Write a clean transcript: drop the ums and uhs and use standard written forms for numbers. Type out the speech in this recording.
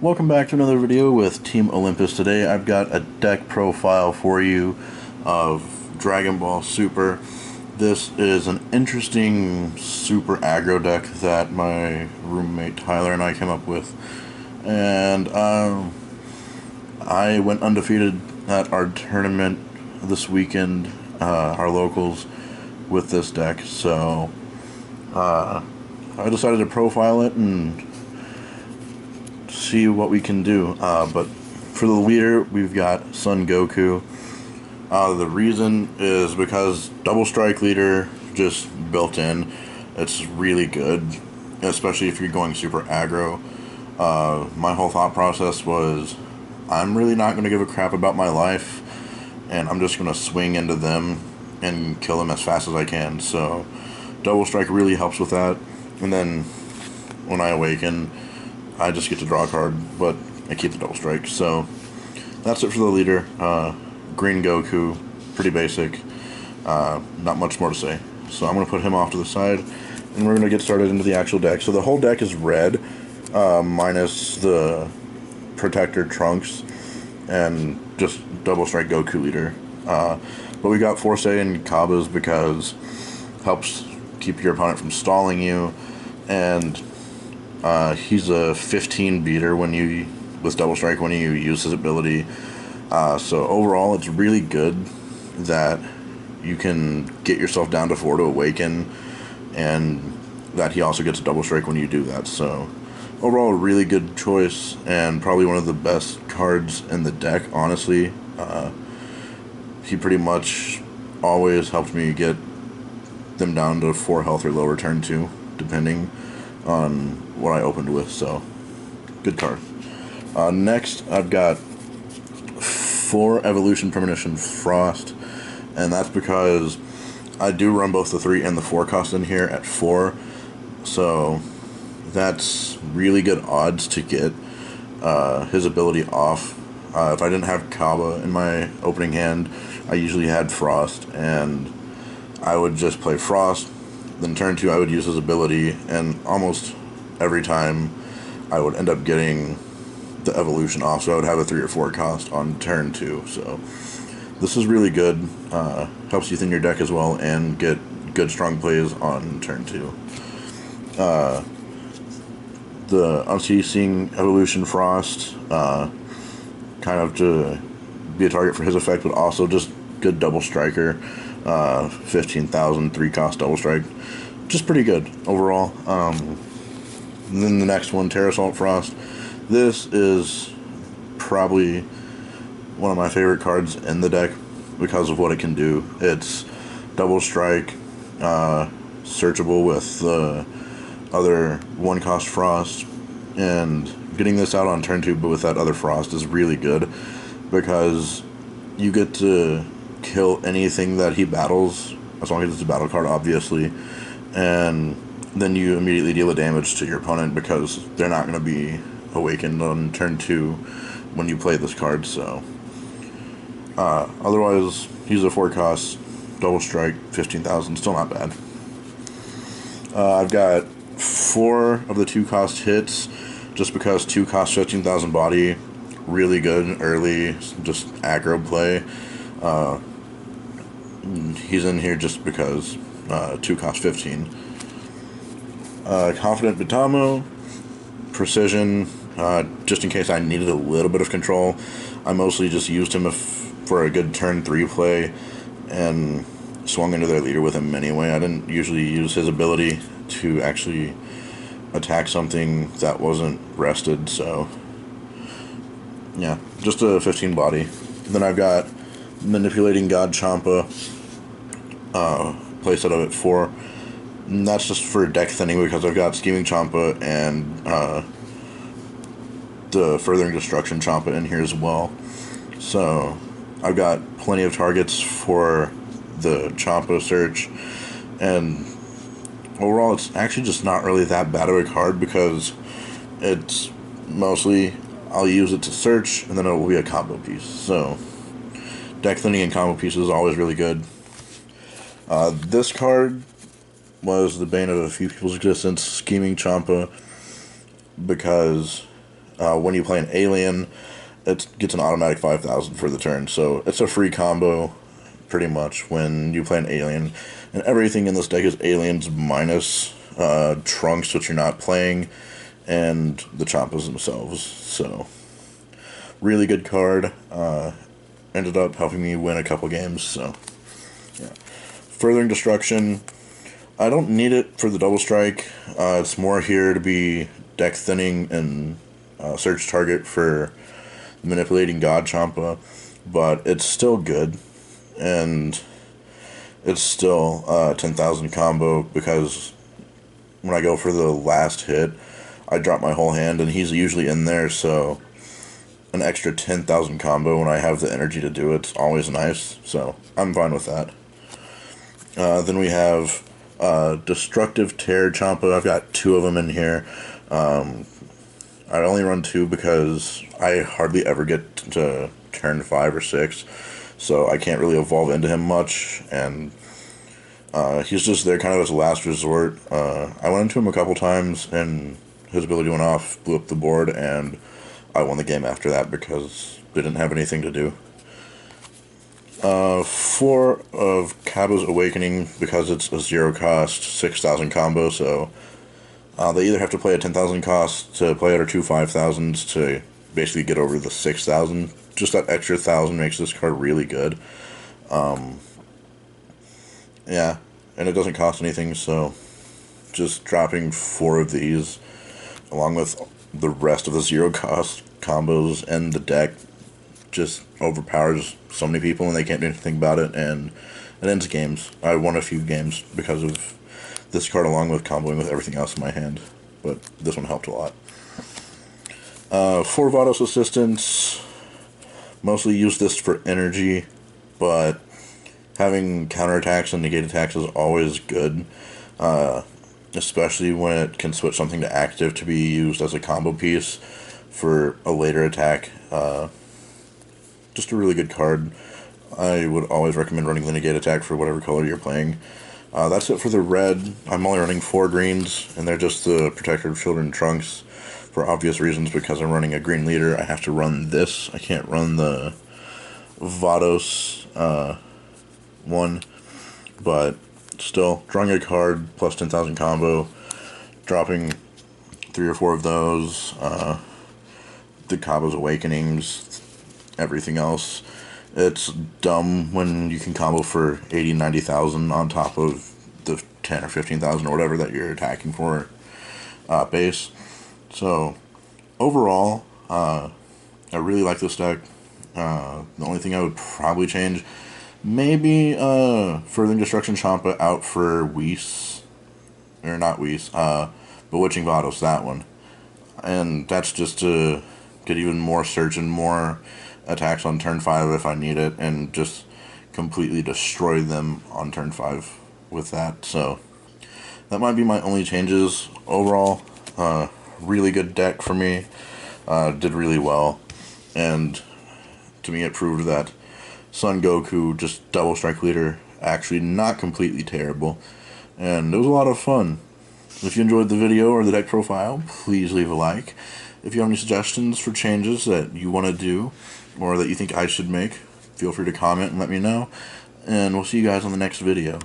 Welcome back to another video with Team Olympus. Today I've got a deck profile for you of Dragon Ball Super. This is an interesting super aggro deck that my roommate Tyler and I came up with. And I went undefeated at our tournament this weekend, our locals, with this deck. So I decided to profile it and see what we can do. But for the leader, we've got Son Goku. The reason is because double strike leader just built in. It's really good, especially if you're going super aggro. My whole thought process was, I'm really not going to give a crap about my life, and I'm just going to swing into them and kill them as fast as I can. So double strike really helps with that. And then when I awaken, I just get to draw a card, but I keep the double strike. So that's it for the leader. Green Goku, pretty basic. Not much more to say. So I'm going to put him off to the side, and we're going to get started into the actual deck. So the whole deck is red, minus the Protector Trunks, and just double strike Goku leader. But we got Force A and Kabas because helps keep your opponent from stalling you, and he's a 15 beater with double strike when you use his ability. So overall, it's really good that you can get yourself down to 4 to awaken, and that he also gets a double strike when you do that. So overall, a really good choice, and probably one of the best cards in the deck, honestly. He pretty much always helped me get them down to 4 health or lower turn 2, depending on what I opened with. So good card. Next, I've got 4 Evolution Premonition Frost, and that's because I do run both the 3 and the 4 cost in here at 4, so that's really good odds to get his ability off. If I didn't have Kaba in my opening hand, I usually had Frost, and I would just play Frost. Then turn 2, I would use his ability, and almost every time I would end up getting the evolution off, so I would have a 3 or 4 cost on turn 2. So this is really good. Helps you thin your deck as well, and get good strong plays on turn 2. The Unceasing Evolution Frost, kind of to be a target for his effect, but also just good double striker. 15,000 3 cost double strike, just pretty good overall. And then the next one, Terra Salt Frost. This is probably one of my favorite cards in the deck because of what it can do. It's double strike, searchable with the other 1 cost Frost, and getting this out on turn 2 but with that other Frost is really good because you get to kill anything that he battles, as long as it's a battle card, obviously, and then you immediately deal the damage to your opponent because they're not going to be awakened on turn 2 when you play this card. So otherwise, he's a 4 cost double strike, 15,000, still not bad. I've got 4 of the 2 cost hits, just because 2 cost 15,000 body, really good early, just aggro play. He's in here just because 2 cost 15. Confident Vitamo, Precision, just in case I needed a little bit of control. I mostly just used him for a good turn 3 play, and swung into their leader with him anyway. I didn't usually use his ability to actually attack something that wasn't rested, so yeah, just a 15 body. Then I've got Manipulating God Champa, playset of it 4. And that's just for deck thinning because I've got Scheming Champa and the Furthering Destruction Champa in here as well. So I've got plenty of targets for the Champa search, and overall it's actually just not really that bad of a card because it's mostly I'll use it to search, and then it will be a combo piece. So deck thinning and combo pieces is always really good. This card was the bane of a few people's existence, Scheming Champa, because When you play an alien, it gets an automatic 5,000 for the turn, so it's a free combo, pretty much, when you play an alien. And everything in this deck is aliens minus Trunks, which you're not playing, and the Champas themselves, so really good card. Ended up helping me win a couple games, so yeah. Furthering Destruction, I don't need it for the double strike. It's more here to be deck thinning and search target for manipulating God Champa, but it's still good, and it's still 10,000 combo, because when I go for the last hit, I drop my whole hand, and he's usually in there, so an extra 10,000 combo when I have the energy to do it's always nice, so I'm fine with that. Then we have Destructive Tear Champa. I've got 2 of them in here. I only run 2 because I hardly ever get to turn 5 or 6, so I can't really evolve into him much, and he's just there kind of as a last resort. I went into him a couple times, and his ability went off, blew up the board, and I won the game after that because they didn't have anything to do. 4 of Kaba's Awakening, because it's a 0 cost, 6,000 combo, so they either have to play a 10,000 cost to play it, or 2 5,000s to basically get over the 6,000. Just that extra 1,000 makes this card really good. Yeah, and it doesn't cost anything, so just dropping 4 of these, along with the rest of the 0 cost combos and the deck, just overpowers so many people, and they can't do anything about it, and it ends games. I won a few games because of this card, along with comboing with everything else in my hand, but this one helped a lot. 4 Vados Assistants, mostly use this for energy, but having counterattacks and negate attacks is always good, especially when it can switch something to active to be used as a combo piece for a later attack. Just a really good card. I would always recommend running the negate attack for whatever color you're playing. That's it for the red. I'm only running 4 greens, and they're just the Protector of Children Trunks, for obvious reasons. Because I'm running a green leader, I have to run this. I can't run the Vados one, but still, drawing a card plus 10,000 combo, dropping 3 or 4 of those, the Kaba's Awakenings, everything else. It's dumb when you can combo for 80, 90,000 on top of the 10 or 15,000 or whatever that you're attacking for base. So overall, I really like this deck. The only thing I would probably change, maybe Furthering Destruction Champa out for Whis, or not Whis, Bewitching Vados, that one. And that's just to get even more search and more attacks on turn 5 if I need it, and just completely destroy them on turn 5 with that. So that might be my only changes. Overall, really good deck for me. Did really well, and to me it proved that Son Goku, just double strike leader, actually not completely terrible, and it was a lot of fun. If you enjoyed the video or the deck profile, please leave a like. If you have any suggestions for changes that you want to do, or that you think I should make, feel free to comment and let me know, and we'll see you guys on the next video.